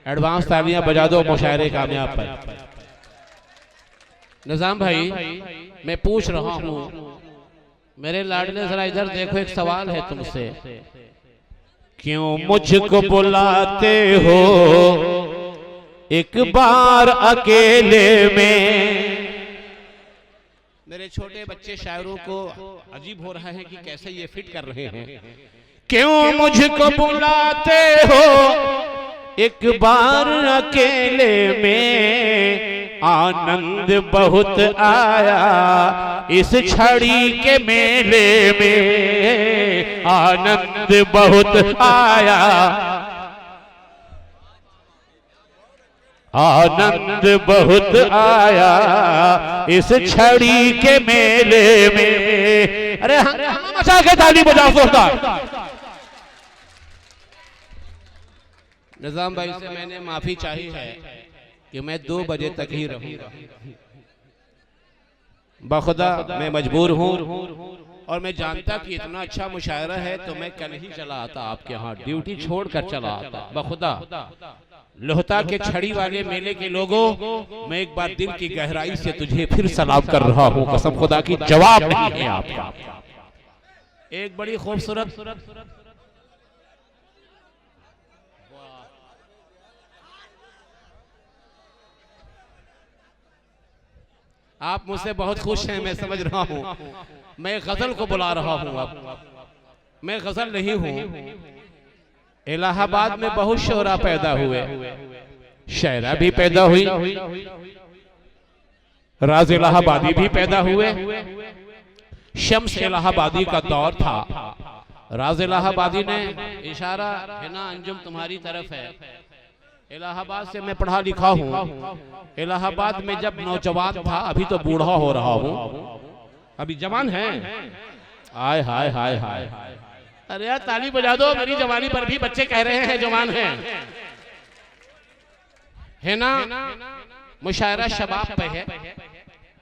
Advance तालियां बजा दो मुशायरे कामयाब पर। निजाम भाई, मैं पूछ रहा हूं, मेरे लाडले जरा इधर देखो, एक सवाल है तुमसे। क्यों मुझको बुलाते हो एक बार अकेले में? मेरे छोटे बच्चे शायरों को अजीब हो रहा है कि कैसे ये फिट कर रहे हैं। क्यों मुझको बुलाते हो एक बार अकेले में? आनंद बहुत आया इस छड़ी के मेले में, आनंद बहुत आया, आनंद बहुत आया इस छड़ी के मेले में। अरे हंगामा मचा के ताली बजाओ जोरदार। निजाम भाई से मैंने माफी चाही है कि मैं 2 बजे तक ही रहूंगा। बखुदा मैं मजबूर हूं, और मैं जानता कि इतना अच्छा मुशायरा है तो मैं कल ही चला आता आपके यहाँ, ड्यूटी छोड़कर चला आता। बखुदा लोहता के छड़ी वाले मेले के लोगों, मैं एक बार दिल की गहराई से तुझे फिर सलाम कर रहा हूँ, कसम खुदा की जवाब नहीं है आपका। एक बड़ी खूबसूरत आप मुझसे बहुत खुश हैं, मैं समझ रहा हूं। मैं गजल को बुला रहा हूं। अब मैं गजल नहीं हूं। इलाहाबाद में बहुत शोरा पैदा हुए, शायरा भी पैदा हुई, राज इलाहाबादी भी पैदा हुए। शम्स इलाहाबादी का दौर था। राज इलाहाबादी ने इशारा है ना, अंजुम तुम्हारी तरफ है। इलाहाबाद से मैं पढ़ा लिखा हूँ। इलाहाबाद में जब नौजवान था, अभी तो बूढ़ा हो रहा हूँ, अभी जवान है। हाय हाय हाय हाय, अरे यार ताली बजा दो, मेरी जवानी पर भी बच्चे कह रहे हैं जवान हैं, है ना। मुशायरा शबाब पे है।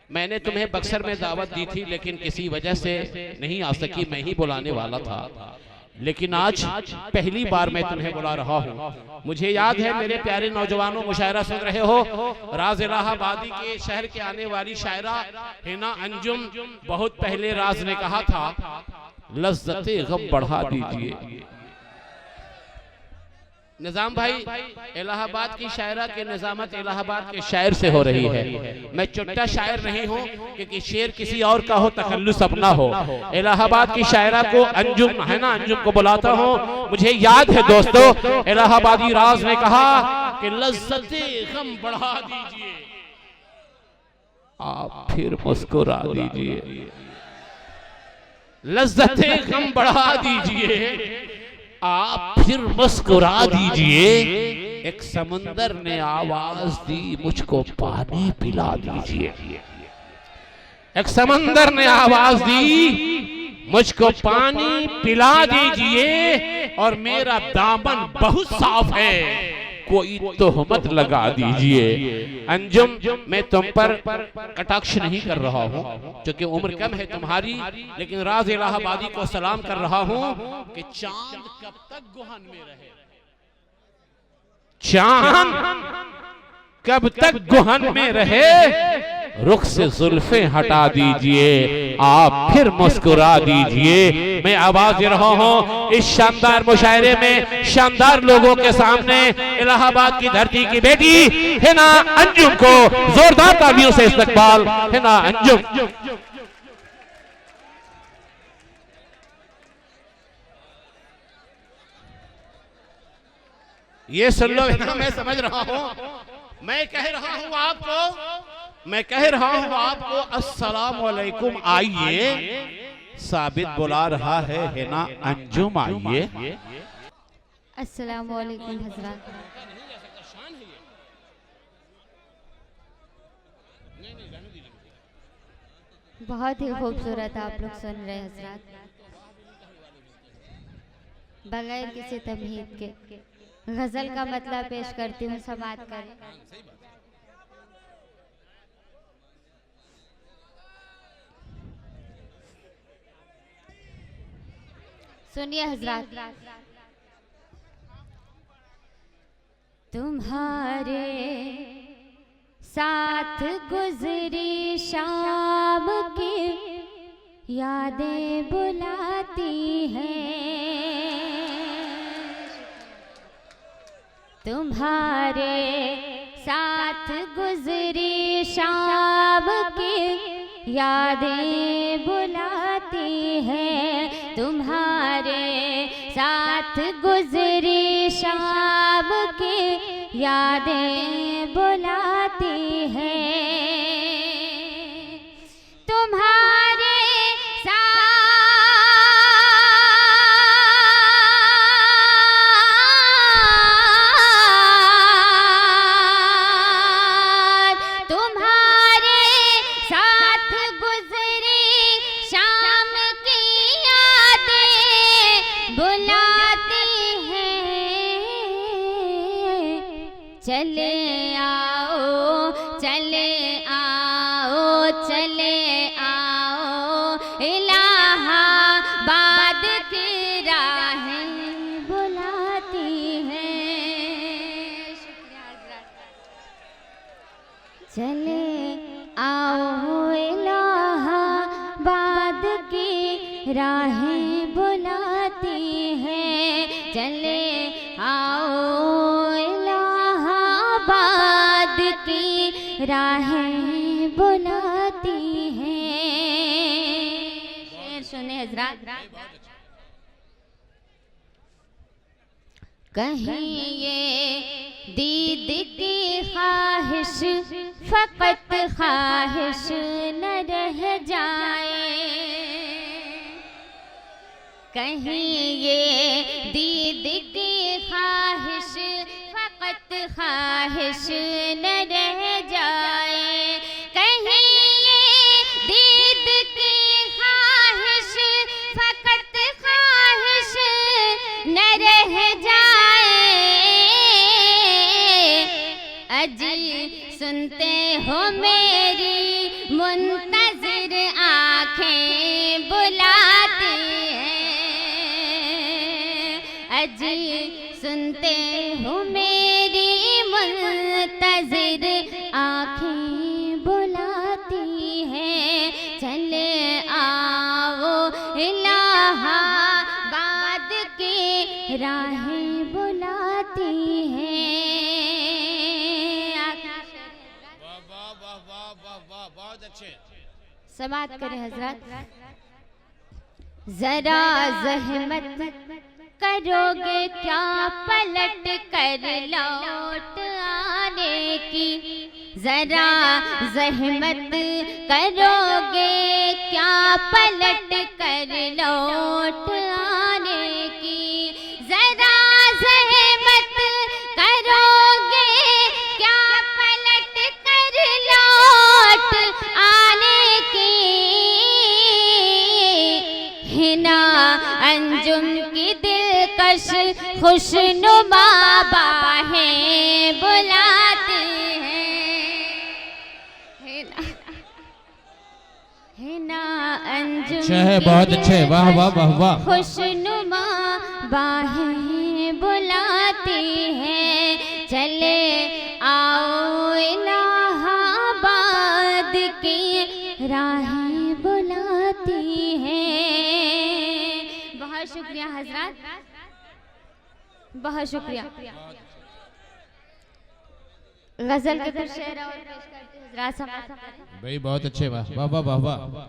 मैंने तुम्हें बक्सर में दावत दी थी, लेकिन किसी वजह से नहीं आ सकी, मैं ही बुलाने वाला था। लेकिन आज पहली बार मैं तुम्हें बुला रहा हूँ। मुझे याद है मेरे प्यारे नौजवानों, मुशायरा सुन रहे हो, राज इलाहाबादी के शहर के आने वाली शायरा हिना अंजुम, बहुत पहले राज ने कहा था, लज्जते गम बढ़ा दीजिए। निजाम भाई, इलाहाबाद की शायरा की निजामत इलाहाबाद के शायर से हो रही है। मैं चुट्टा शायर नहीं हूँ क्योंकि शेर किसी और का हो, तखल्लुस अपना हो। इलाहाबाद की शायरा को अंजुम है ना, अंजुम को बुलाता हूँ। मुझे याद है दोस्तों, इलाहाबादी राज ने कहा कि लज्जते गम बढ़ा दीजिए, आप फिर मुस्कुरा दीजिए। लज्जते गम बढ़ा दीजिए, आप फिर मुस्कुरा दीजिए। एक समंदर ने आवाज दी, मुझको पानी पिला दीजिए। एक समंदर ने आवाज दी, मुझको पानी पिला दीजिए। और मेरा दामन बहुत साफ है, कोई तोहमत लगा दीजिए। अंजुम, मैं तुम पर कटाक्ष नहीं कर रहा हूँ क्योंकि उम्र कम है तुम्हारी, लेकिन राज इलाहाबादी को सलाम कर रहा हूँ कि चांद कब तक गुहन में रहे, चांद कब तक गुहन में रहे। रुख से जुल्फे हटा दीजिए, आप फिर मुस्कुरा दीजिए। मैं आवाज दे रहा हूँ इस शानदार मुशायरे में, शानदार लोगों के सामने, इलाहाबाद की धरती की बेटी हिना अंजुम को जोरदार तालियों से इस्तकबाल। हिना अंजुम। ये सुन लो हिना, मैं समझ रहा हूँ, मैं कह रहा हूँ आपको अस्सलाम वालेकुम आइए। साबित बुला रहा है हिना अंजुम आइए। अस्सलाम वालेकुम हज़रात। बहुत ही खूबसूरत आप लोग सुन रहे हैं हज़रात, बगैर किसी तमहीद के गजल का मतलब पेश करती हूँ, समाअत करें। सुनिए हजरात। तुम्हारे साथ गुजरी शाम की यादें बुलाती हैं, तुम्हारे साथ गुजरी शाम की यादें बुलाती हैं, तुम्हारे साथ गुजरी शाम की यादें बुलाती हैं, तुम्हारे साथ गुजरी शाम की यादें बुलाती हैं, चले आओ चले आओ चले आओ इलाहाबाद की राहें बुलाती हैं, चले आओ इलाहाबाद की राहें बुलाती हैं, चले आओ इलाहाबाद की राहें बुलाती हैं। शेर सुने हजरात। कहीं ये दीद की ख्वाहिश फकत ख्वाहिश न रह जाए, कहीं ये दीद की ख्वाहिश फकत ख्वाहिश न रह जाए, कहीं ये दीद की ख्वाहिश फकत ख्वाहिश न रह जाए, अजी सुनते हो मेरी मुंतज़िर आँखें बुलाती हैं, अजी सुनते हो मेरी मुंतज़िर आँखें बुलाती हैं, चले आओ इलाहाबाद की राहें बुलाती हैं। बहुत अच्छे समात करें हजरत। जरा जहमत करोगे क्या पलट कर लौट आने की, जरा जहमत करोगे क्या पलट कर लौट आने की, जरा जहमत करोगे क्या पलट कर लौट आने की, हिना अंजुम की दिलकश खुशनुमा बाहें बुलाती हैं, हिना अंजुम अच्छा है, बहुत अच्छे, वाह वाह वाह वाह। खुशनुमा बाहें बुलाती हैं, चले आओ इलाहाबाद की राहें बुलाती हैं। बहुत शुक्रिया हजरत, बहुत शुक्रिया। गजल के कुछ शेर और पेश करते हैं हजरत समात भाई, बहुत अच्छे, वाह वाह वाह वाह वाह।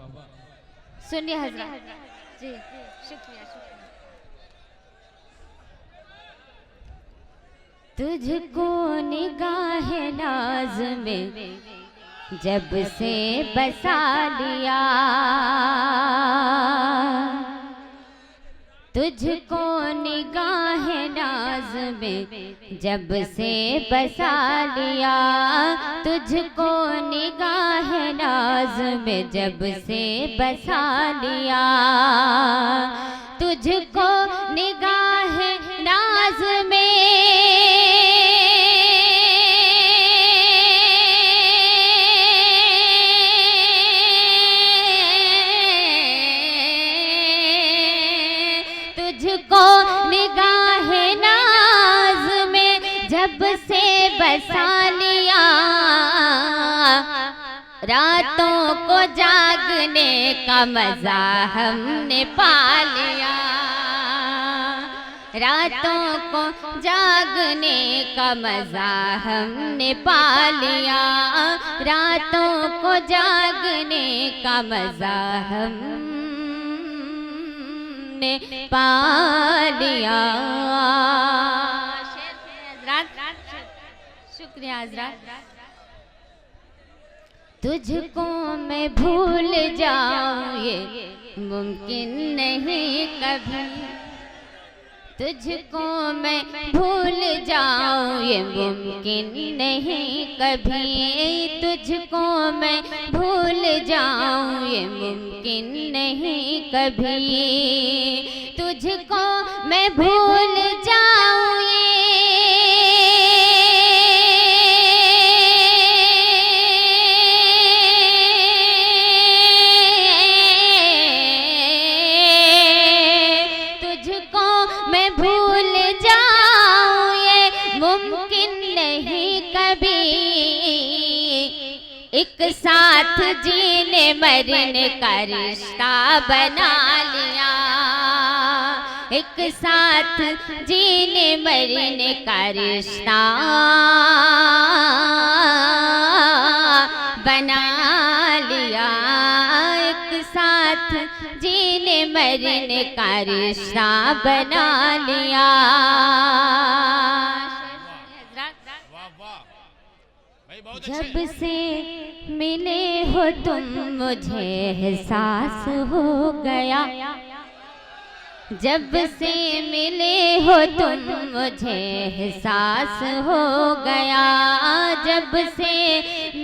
सुनिए हजरत जी, शुक्रिया शुक्रिया। तुझको निगाह नाज में जब से बसा लिया, तुझको निगाह नाज में जब से बसा लिया, तुझको निगाह नाज में जब से बसा लिया, तुझको निगाह नाज में तुझको निगाह नाज में जब से रातों को जागने का मजा हमने पा लिया, रातों को जागने का मजा हमने पा लिया, रातों को जागने का मजा हमने पा लिया। शुक्रिया हज़रात। तुझको मैं भूल जाऊं ये मुमकिन नहीं कभी, तुझको मैं भूल जाऊं ये मुमकिन नहीं कभी, तुझको मैं भूल जाऊं ये मुमकिन नहीं कभी, तुझको मैं भूल जाऊं ये एक साथ जीने मरने का रिश्ता बना लिया, एक साथ जीने मरने का रिश्ता बना लिया, एक साथ जीने मरने का रिश्ता बना लिया। जब से मिले हो तुम मुझे एहसास हो गया, जब से मिले हो तुम मुझे एहसास हो गया, जब से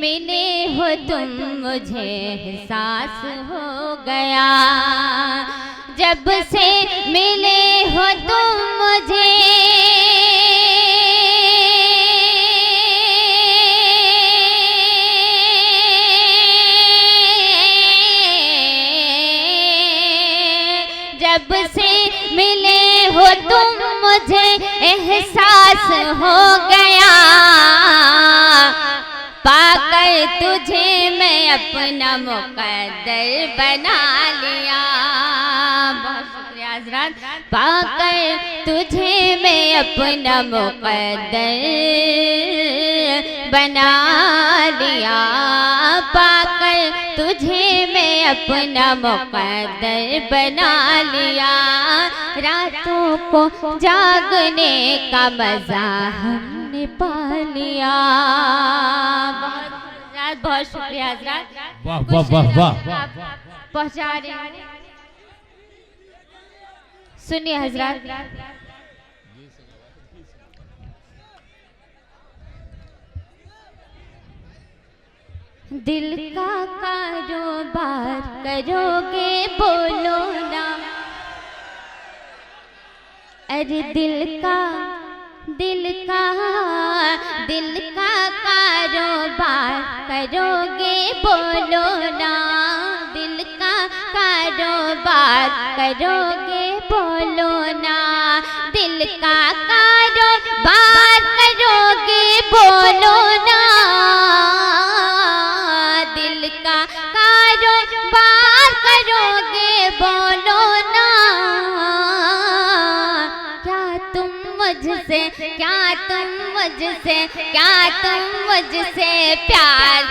मिले हो तुम मुझे एहसास हो गया, जब से मिले हो तुम मुझे जब से मिले हो तुम मुझे एहसास हो गया, पाकर तुझे मैं अपना मुकद्दर बना लिया। बहुत शुक्रिया हज़रात। पाकर तुझे मैं अपना मुकद्दर बना लिया, पाकर तुझे मैं अपना मुकद्दर बना लिया, रातों को जागने का मजा हमने पा लिया। बहुत शुक्रिया हज़रात। वाह वाह वाह वाह। पहुंचा रहे सुनिए हज़रात। दिल का कारोबार करोगे बोलो ना, अरे दिल का कारोबार करोगे बोलो ना, दिल का कारोबार करोगे बोलो ना, दिल का कारोबार करोगे बोलो ना, दिल का कारोबार करोगे बोलो ना, क्या तुम मुझसे प्यार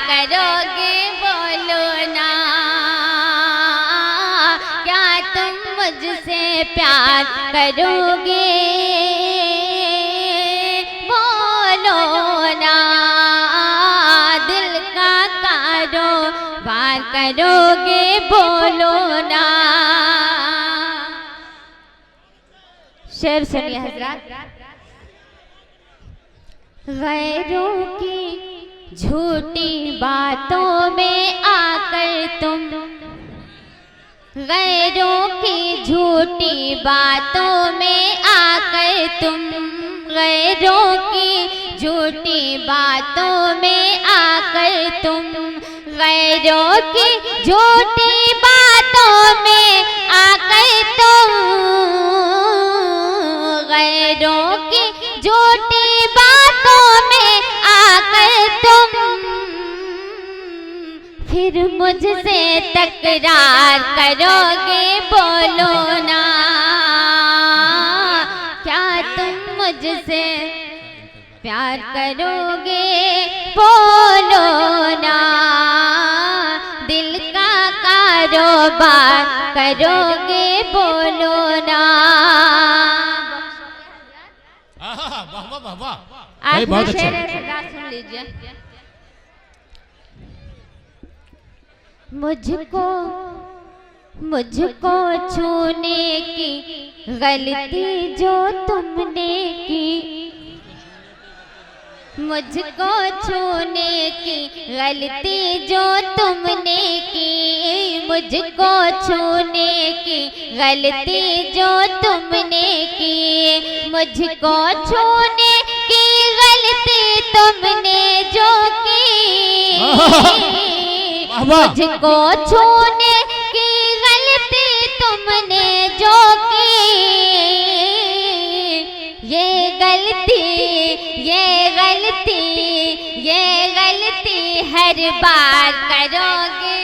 करोगे बोलो ना, क्या तुम मुझसे प्यार करोगे बोलो ना, दिल का कारोबार करोगे बोलो ना। शेर सुनिए हज़रात। गैरों की झूठी बातों में आकर तुम, गैरों की झूठी बातों में आकर तुम, गैरों की झूठी बातों में आकर तुम, गैरों की झूठी बातों में आकर तुम, गैरों की झूठी बातों में आकर तुम, फिर मुझसे तकरार करोगे बोलो ना, क्या तुम मुझसे प्यार करोगे बोलो ना, दिल का कारोबार करोगे बोलो ना। वाह वाह वाह वाह, आज बहुत अच्छा। शेर है, गा सुन लीजिए। मुझको छूने की गलती जो तुमने की, मुझको छूने की गलती जो तुमने की, मुझको छूने की गलती जो तुमने की, मुझको छूने की गलती तुमने जो की, मुझको छूने की गलती तुमने जो की, ये गलती हर बार करोगे